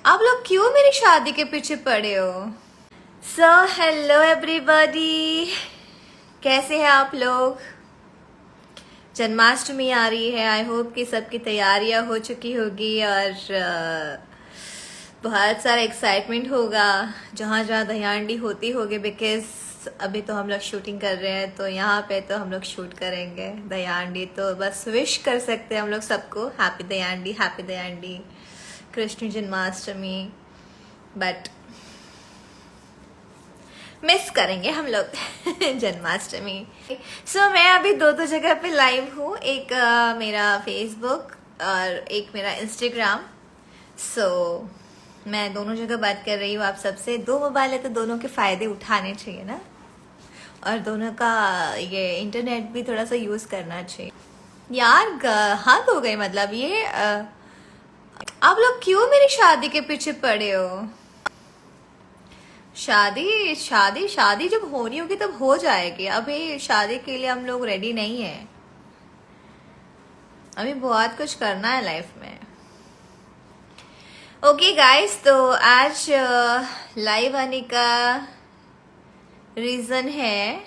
आप लोग क्यों मेरी शादी के पीछे पड़े हो? सो हेलो एवरीबॉडी, कैसे हैं आप लोग? जन्माष्टमी आ रही है। आई होप कि सबकी तैयारियां हो चुकी होगी और बहुत सारा एक्साइटमेंट होगा जहाँ जहाँ दहीहांडी होती होगी। बिकॉज अभी तो हम लोग शूटिंग कर रहे हैं, तो यहाँ पे तो हम लोग शूट करेंगे दहीहांडी। तो बस विश कर सकते हैं हम लोग सबको happy Dahi Handi, happy Dahi Handi, Krishna Janmashtami. But miss करेंगे हम लोग जन्माष्टमी। सो मैं अभी दो जगह पे लाइव हूँ, एक मेरा फेसबुक और एक मेरा इंस्टाग्राम। सो मैं दोनों जगह बात कर रही हूँ आप सबसे। दो मोबाइल है तो दोनों के फायदे उठाने चाहिए ना, और दोनों का ये इंटरनेट भी थोड़ा सा यूज करना चाहिए यार। हद हो गई। मतलब ये आप लोग क्यों मेरी शादी के पीछे पड़े हो? शादी शादी शादी जब होनी होगी तब हो जाएगी। अभी शादी के लिए हम लोग रेडी नहीं है। अभी बहुत कुछ करना है लाइफ में। ओके गाइस, तो आज लाइव आने का रीजन है